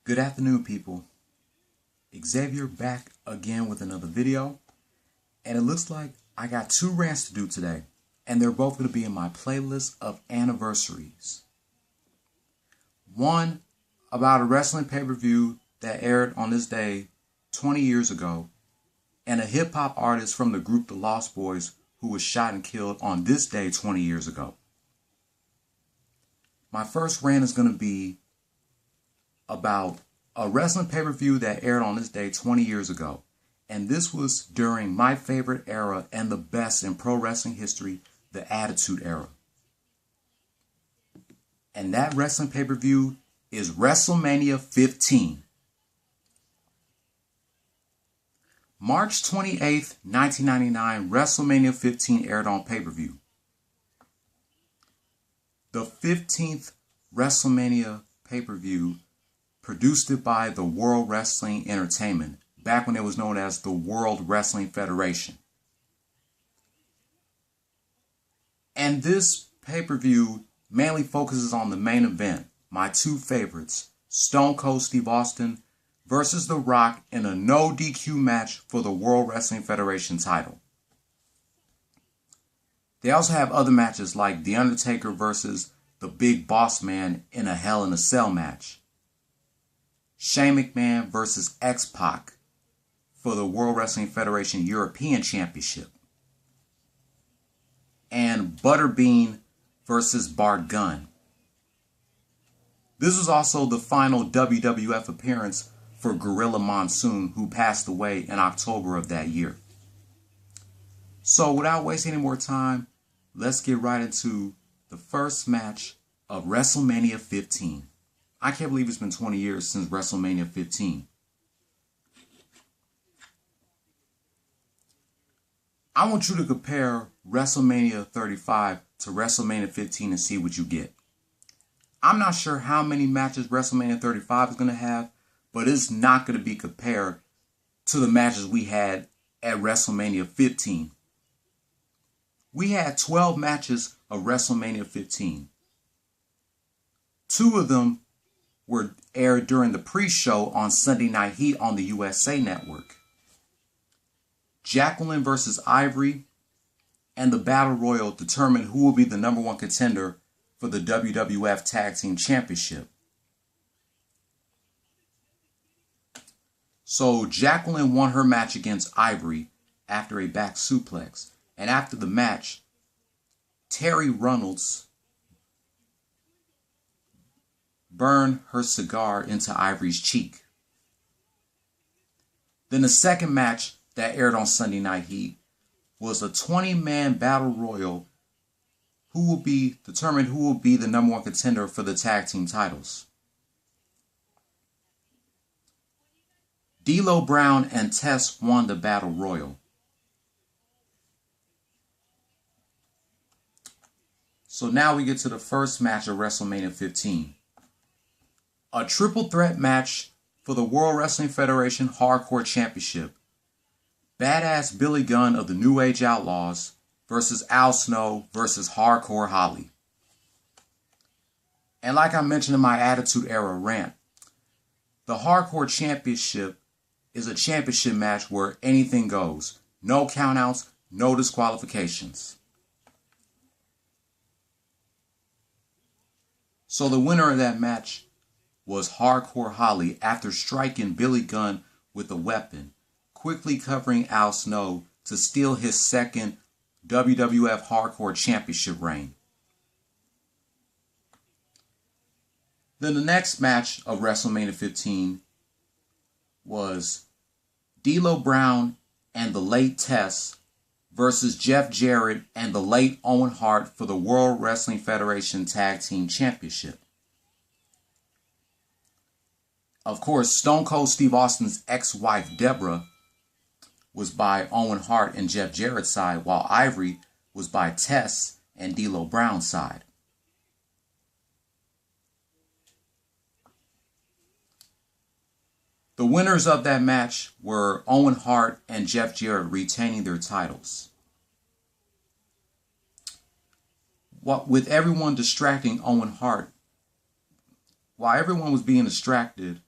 Good afternoon, people. Xavier back again with another video, and it looks like I got two rants to do today, and they're both going to be in my playlist of anniversaries. One about a wrestling pay-per-view that aired on this day 20 years ago, and a hip-hop artist from the group The Lost Boys who was shot and killed on this day 20 years ago. My first rant is going to be about a wrestling pay-per-view that aired on this day 20 years ago. And this was during my favorite era and the best in pro wrestling history, the Attitude Era. And that wrestling pay-per-view is Wrestlemania 15. March 28th, 1999, Wrestlemania 15 aired on pay-per-view. The 15th Wrestlemania pay-per-view, produced it by the World Wrestling Entertainment, back when it was known as the World Wrestling Federation. And this pay-per-view mainly focuses on the main event, my two favorites, Stone Cold Steve Austin versus The Rock in a no DQ match for the World Wrestling Federation title. They also have other matches like The Undertaker versus the Big Boss Man in a Hell in a Cell match, Shane McMahon versus X-Pac for the World Wrestling Federation European Championship, and Butterbean versus Bart Gunn. This was also the final WWF appearance for Gorilla Monsoon, who passed away in October of that year. So without wasting any more time, let's get right into the first match of WrestleMania 15. I can't believe it's been 20 years since WrestleMania 15. I want you to compare WrestleMania 35 to WrestleMania 15 and see what you get. I'm not sure how many matches WrestleMania 35 is going to have, but it's not going to be compared to the matches we had at WrestleMania 15. We had 12 matches of WrestleMania 15. Two of them were aired during the pre-show on Sunday Night Heat on the USA Network. Jacqueline versus Ivory and the Battle Royal determined who will be the number one contender for the WWF Tag Team Championship. So Jacqueline won her match against Ivory after a back suplex. And after the match, Terry Runnels burned her cigar into Ivory's cheek. Then the second match that aired on Sunday Night Heat was a 20-man battle royal who will be determined who will be the number one contender for the tag team titles. D'Lo Brown and Tess won the battle royal. So now we get to the first match of WrestleMania 15. A triple threat match for the World Wrestling Federation Hardcore Championship. Badass Billy Gunn of the New Age Outlaws versus Al Snow versus Hardcore Holly. And like I mentioned in my Attitude Era rant, the Hardcore Championship is a championship match where anything goes. No countouts, no disqualifications. So the winner of that match was Hardcore Holly after striking Billy Gunn with a weapon, quickly covering Al Snow to steal his second WWF Hardcore Championship reign. Then the next match of WrestleMania 15 was D'Lo Brown and the late Tess versus Jeff Jarrett and the late Owen Hart for the World Wrestling Federation Tag Team Championship. Of course, Stone Cold Steve Austin's ex-wife Deborah was by Owen Hart and Jeff Jarrett's side, while Ivory was by Tess and D'Lo Brown's side. The winners of that match were Owen Hart and Jeff Jarrett, retaining their titles. With everyone distracting Owen Hart, while everyone was being distracted,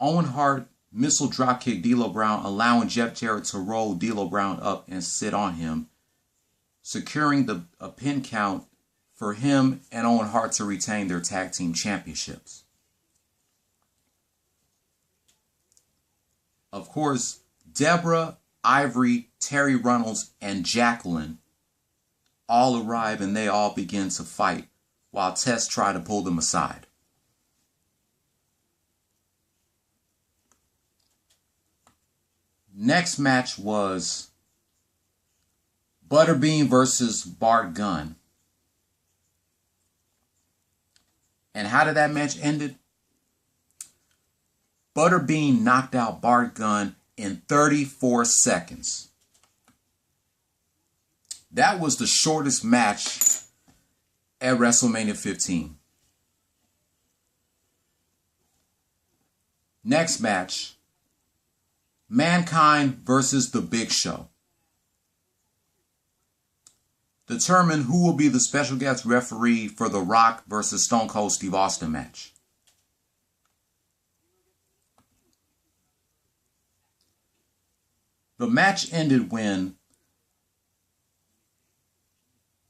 Owen Hart missile dropkick D'Lo Brown, allowing Jeff Jarrett to roll D'Lo Brown up and sit on him, securing a pin count for him and Owen Hart to retain their tag team championships. Of course, Deborah, Ivory, Terry Runnels, and Jacqueline all arrive and they all begin to fight while Tess tries to pull them aside. Next match was Butterbean versus Bart Gunn. And how did that match end? Butterbean knocked out Bart Gunn in 34 seconds. That was the shortest match at WrestleMania 15. Next match, Mankind versus The Big Show. Determine who will be the special guest referee for The Rock versus Stone Cold Steve Austin match. The match ended when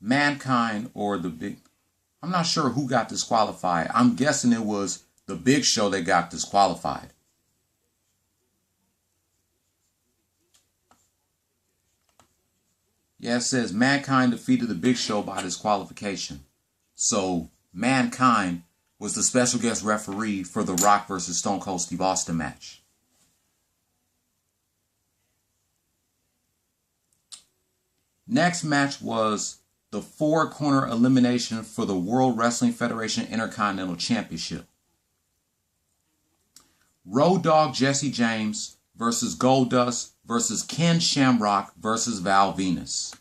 Mankind or I'm not sure who got disqualified. I'm guessing it was The Big Show that got disqualified. Yeah, it says Mankind defeated The Big Show by disqualification. So Mankind was the special guest referee for The Rock versus Stone Cold Steve Austin match. Next match was the four-corner elimination for the World Wrestling Federation Intercontinental Championship. Road Dogg Jesse James versus Goldust versus Ken Shamrock versus Val Venus.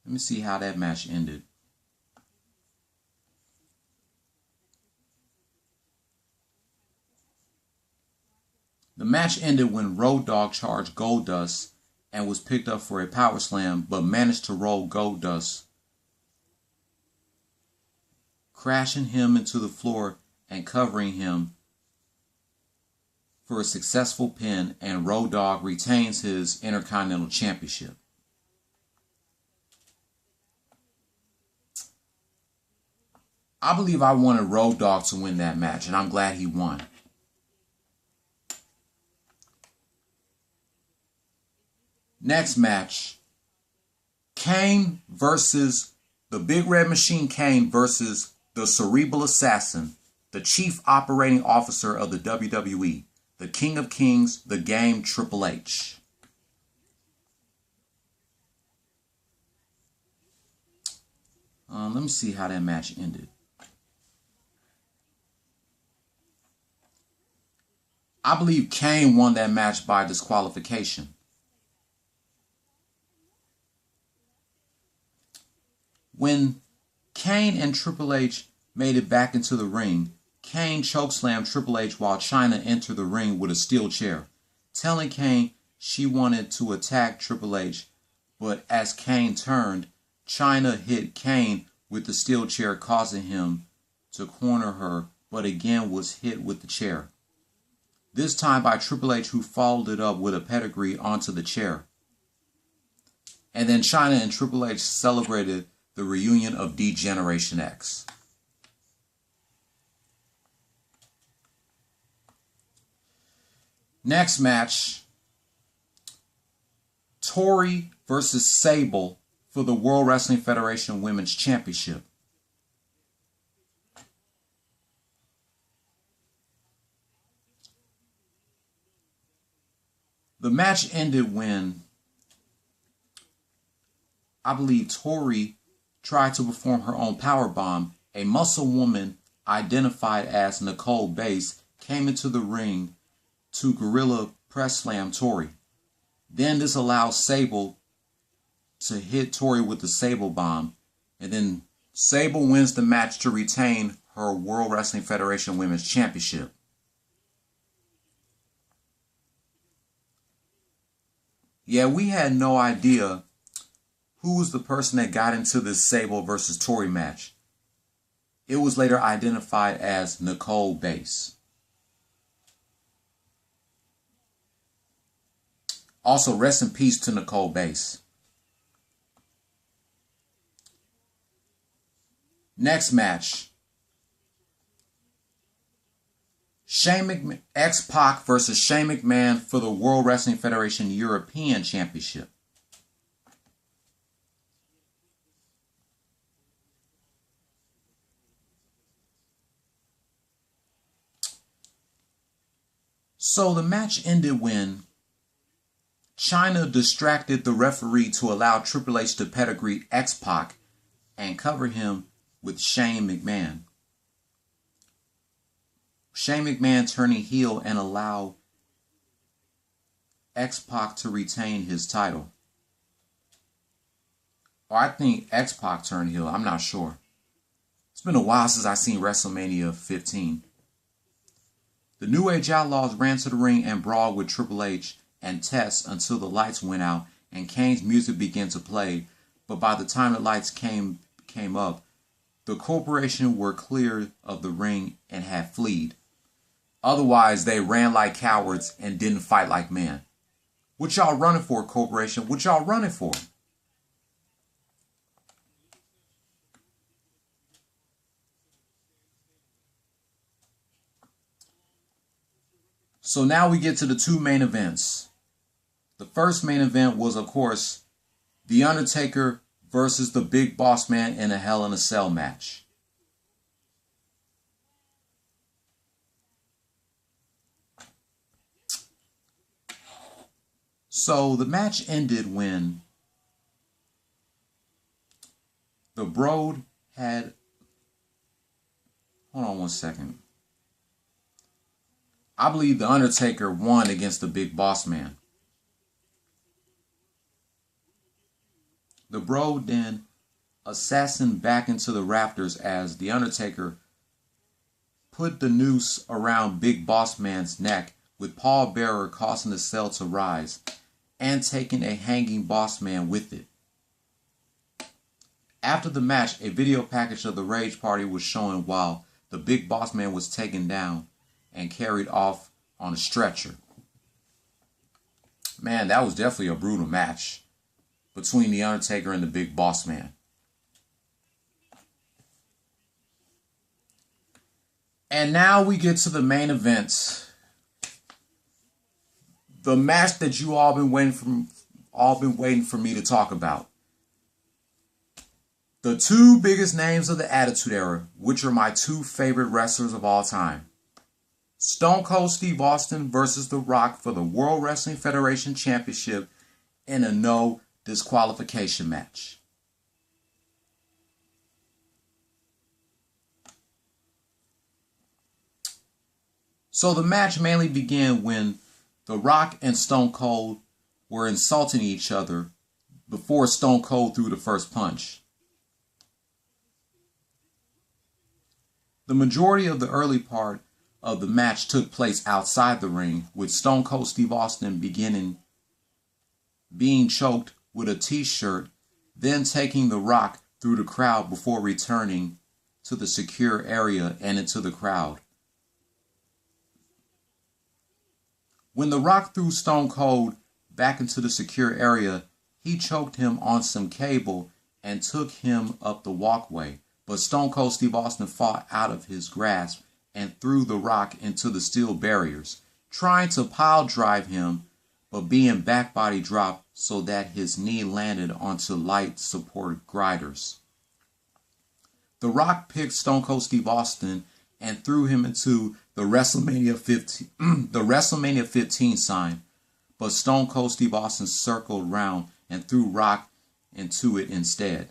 Let me see how that match ended. The match ended when Road Dogg charged Goldust and was picked up for a power slam, but managed to roll Goldust, crashing him into the floor and covering him for a successful pin, and Road Dogg retains his Intercontinental Championship. I believe I wanted Road Dogg to win that match, and I'm glad he won. Next match, Kane versus the Big Red Machine Kane versus the Cerebral Assassin, the Chief Operating Officer of the WWE, the King of Kings, the Game, Triple H. Let me see how that match ended. I believe Kane won that match by disqualification. When Kane and Triple H made it back into the ring, Kane chokeslammed Triple H while Chyna entered the ring with a steel chair, telling Kane she wanted to attack Triple H, but as Kane turned, Chyna hit Kane with the steel chair, causing him to corner her, but again was hit with the chair. This time by Triple H, who followed it up with a pedigree onto the chair. And then Chyna and Triple H celebrated the reunion of D-Generation X. Next match, Tori versus Sable for the World Wrestling Federation Women's Championship. The match ended when I believe Tori tried to perform her own powerbomb. A muscle woman identified as Nicole Bass came into the ring to gorilla press slam Tori. Then this allows Sable to hit Tori with the Sable Bomb, and then Sable wins the match to retain her World Wrestling Federation Women's Championship. Yeah, we had no idea who was the person that got into this Sable versus Tori match. It was later identified as Nicole Bass. Also, rest in peace to Nicole Bass. Next match. X-Pac versus Shane McMahon for the World Wrestling Federation European Championship. So the match ended when Chyna distracted the referee to allow Triple H to pedigree X-Pac and cover him with Shane McMahon. Shane McMahon turning heel and allow X-Pac to retain his title. Or I think X-Pac turned heel. I'm not sure. It's been a while since I've seen WrestleMania 15. The New Age Outlaws ran to the ring and brawled with Triple H and Test until the lights went out and Kane's music began to play. But by the time the lights came up, the corporation were cleared of the ring and had fled. Otherwise, they ran like cowards and didn't fight like men. What y'all running for, corporation? What y'all running for? So now we get to the two main events. The first main event was, of course, The Undertaker versus the Big Boss Man in a Hell in a Cell match. So the match ended when the Broad had... Hold on one second. I believe The Undertaker won against the Big Boss Man. The Broad then assassined back into the rafters as The Undertaker put the noose around Big Boss Man's neck, with Paul Bearer causing the cell to rise and taking a hanging Boss Man with it. After the match, a video package of the Rage Party was shown while the Big Boss Man was taken down and carried off on a stretcher. Man, that was definitely a brutal match between The Undertaker and the Big Boss Man. And now we get to the main event. The match that you all been waiting for me to talk about. The two biggest names of the Attitude Era, which are my two favorite wrestlers of all time. Stone Cold Steve Austin versus The Rock for the World Wrestling Federation Championship in a no disqualification match. So the match mainly began when The Rock and Stone Cold were insulting each other before Stone Cold threw the first punch. The majority of the early part of the match took place outside the ring, with Stone Cold Steve Austin being choked with a t-shirt, then taking The Rock through the crowd before returning to the secure area and into the crowd. When The Rock threw Stone Cold back into the secure area, he choked him on some cable and took him up the walkway. But Stone Cold Steve Austin fought out of his grasp and threw The Rock into the steel barriers, trying to pile drive him, but being back body dropped so that his knee landed onto light support grinders. The Rock picked Stone Cold Steve Austin and threw him into the WrestleMania 15 sign, but Stone Cold Steve Austin circled round and threw Rock into it instead.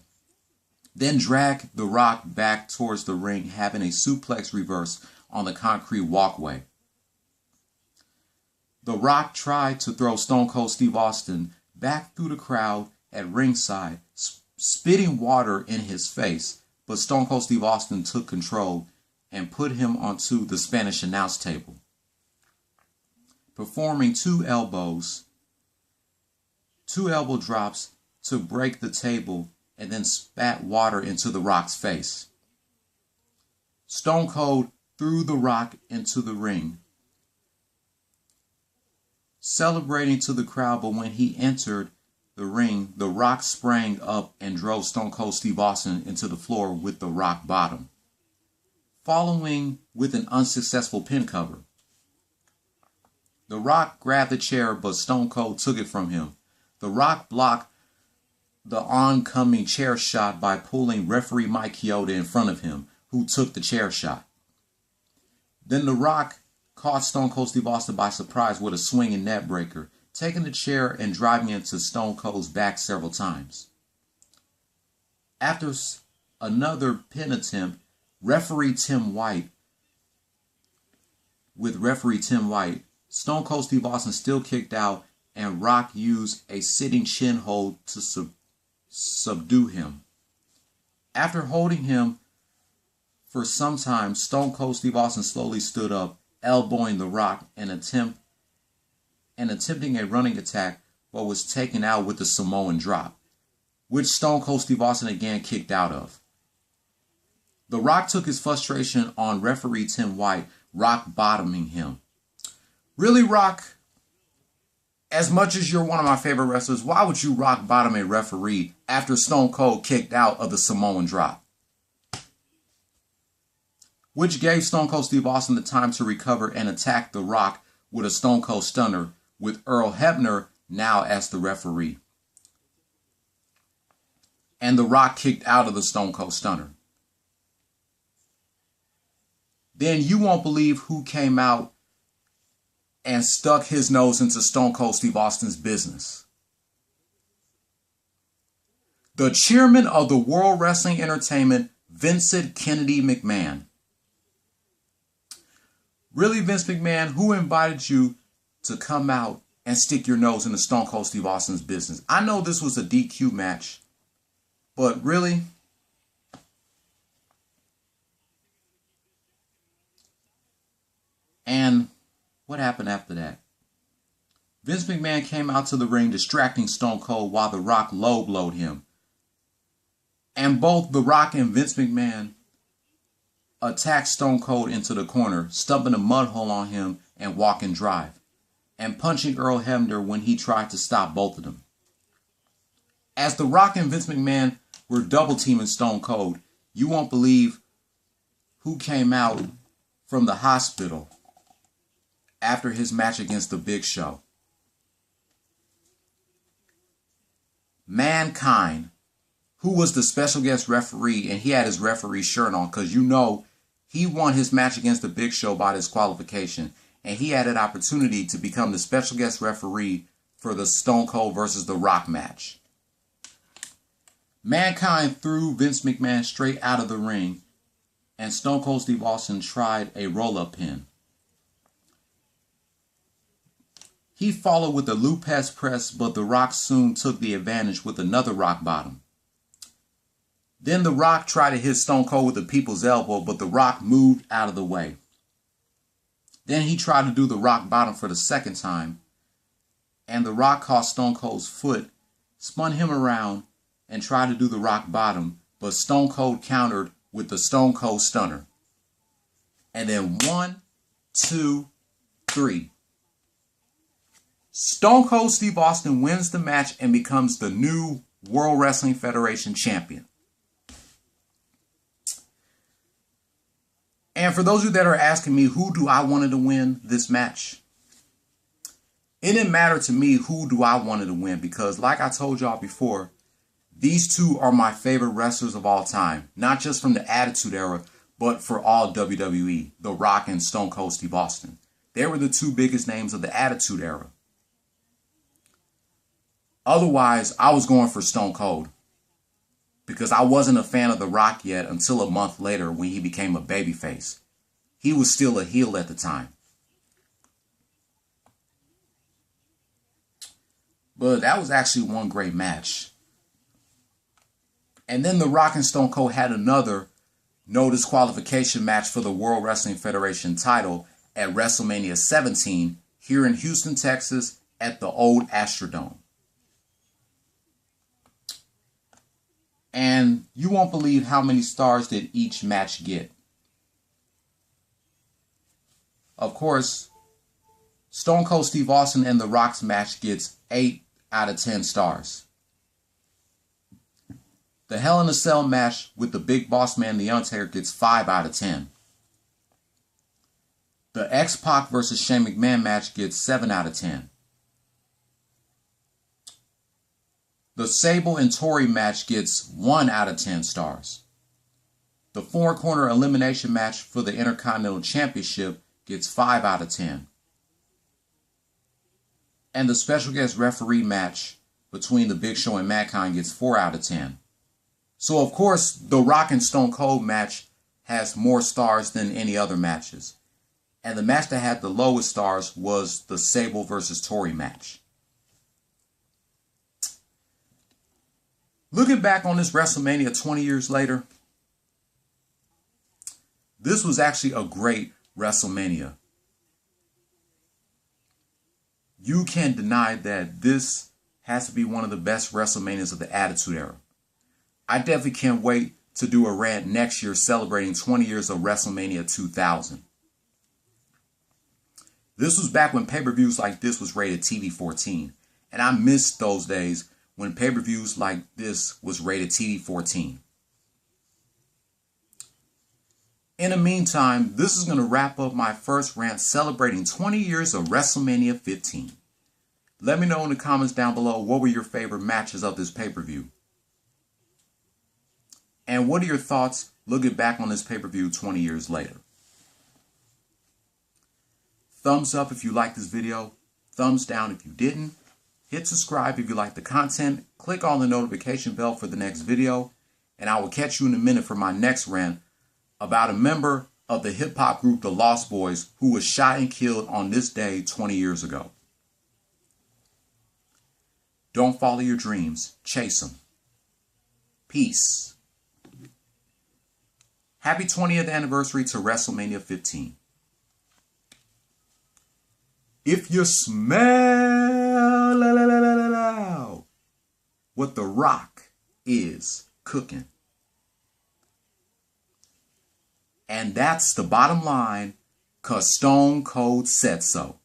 Then dragged The Rock back towards the ring, having a suplex reverse on the concrete walkway. The Rock tried to throw Stone Cold Steve Austin back through the crowd at ringside, spitting water in his face, but Stone Cold Steve Austin took control and put him onto the Spanish announce table, performing two elbow drops to break the table, and then spat water into The Rock's face. Stone Cold threw The Rock into the ring, celebrating to the crowd, but when he entered the ring, The Rock sprang up and drove Stone Cold Steve Austin into the floor with the rock bottom, following with an unsuccessful pin cover. The Rock grabbed the chair, but Stone Cold took it from him. The Rock blocked the oncoming chair shot by pulling referee Mike Chioda in front of him, who took the chair shot. Then The Rock caught Stone Cold Steve Austin by surprise with a swinging net breaker, taking the chair and driving it into Stone Cold's back several times. After another pin attempt, referee Tim White, Stone Cold Steve Austin still kicked out, and Rock used a sitting chin hold to subdue him. After holding him for some time, Stone Cold Steve Austin slowly stood up, elbowing The Rock and attempting a running attack, but was taken out with the Samoan drop, which Stone Cold Steve Austin again kicked out of. The Rock took his frustration on referee Tim White, rock bottoming him. Really, Rock? As much as you're one of my favorite wrestlers, why would you rock bottom a referee after Stone Cold kicked out of the Samoan drop? Which gave Stone Cold Steve Austin the time to recover and attack The Rock with a Stone Cold Stunner, with Earl Hebner now as the referee. And The Rock kicked out of the Stone Cold Stunner. Then you won't believe who came out and stuck his nose into Stone Cold Steve Austin's business. The chairman of the World Wrestling Entertainment, Vincent Kennedy McMahon. Really, Vince McMahon, who invited you to come out and stick your nose into Stone Cold Steve Austin's business? I know this was a DQ match, but really? And what happened after that? Vince McMahon came out to the ring distracting Stone Cold while The Rock low-blowed him. And both The Rock and Vince McMahon attacked Stone Cold into the corner, stumping a mud hole on him and walking drive, and punching Earl Hebner when he tried to stop both of them. As The Rock and Vince McMahon were double-teaming Stone Cold, you won't believe who came out from the hospital after his match against The Big Show. Mankind, who was the special guest referee, and he had his referee shirt on because you know he won his match against The Big Show by disqualification, and he had an opportunity to become the special guest referee for the Stone Cold versus The Rock match. Mankind threw Vince McMahon straight out of the ring, and Stone Cold Steve Austin tried a roll-up pin. He followed with a Lopez press, but The Rock soon took the advantage with another rock bottom. Then The Rock tried to hit Stone Cold with the people's elbow, but The Rock moved out of the way. Then he tried to do the rock bottom for the second time, and The Rock caught Stone Cold's foot, spun him around, and tried to do the rock bottom, but Stone Cold countered with the Stone Cold Stunner. And then 1, 2, 3. Stone Cold Steve Austin wins the match and becomes the new World Wrestling Federation champion. And for those of you that are asking me, who do I wanted to win this match? It didn't matter to me who do I wanted to win, because like I told y'all before, these two are my favorite wrestlers of all time. Not just from the Attitude Era, but for all WWE, The Rock and Stone Cold Steve Austin. They were the two biggest names of the Attitude Era. Otherwise, I was going for Stone Cold, because I wasn't a fan of The Rock yet until a month later when he became a babyface. He was still a heel at the time. But that was actually one great match. And then The Rock and Stone Cold had another no disqualification match for the World Wrestling Federation title at WrestleMania 17 here in Houston, Texas at the old Astrodome. And you won't believe how many stars did each match get. Of course, Stone Cold Steve Austin and The Rock's match gets 8 out of 10 stars. The Hell in a Cell match with the Big Boss Man, The Undertaker, gets 5 out of 10. The X-Pac versus Shane McMahon match gets 7 out of 10. The Sable and Tori match gets 1 out of 10 stars. The Four Corner Elimination match for the Intercontinental Championship gets 5 out of 10. And the special guest referee match between The Big Show and Mankind gets 4 out of 10. So, of course, the Rock and Stone Cold match has more stars than any other matches. And the match that had the lowest stars was the Sable versus Tori match. Looking back on this WrestleMania 20 years later, this was actually a great WrestleMania. You can't deny that this has to be one of the best WrestleManias of the Attitude Era. I definitely can't wait to do a rant next year celebrating 20 years of WrestleMania 2000. This was back when pay-per-views like this was rated TV-14. And I missed those days when pay-per-views like this was rated TV-14. In the meantime, this is going to wrap up my first rant celebrating 20 years of WrestleMania 15. Let me know in the comments down below what were your favorite matches of this pay-per-view. And what are your thoughts looking back on this pay-per-view 20 years later? Thumbs up if you liked this video. Thumbs down if you didn't. Hit subscribe if you like the content. Click on the notification bell for the next video. And I will catch you in a minute for my next rant about a member of the hip-hop group The Lost Boys who was shot and killed on this day 20 years ago. Don't follow your dreams. Chase them. Peace. Happy 20th anniversary to WrestleMania 15. If you smell what The Rock is cooking. And that's the bottom line, 'cause Stone Cold said so.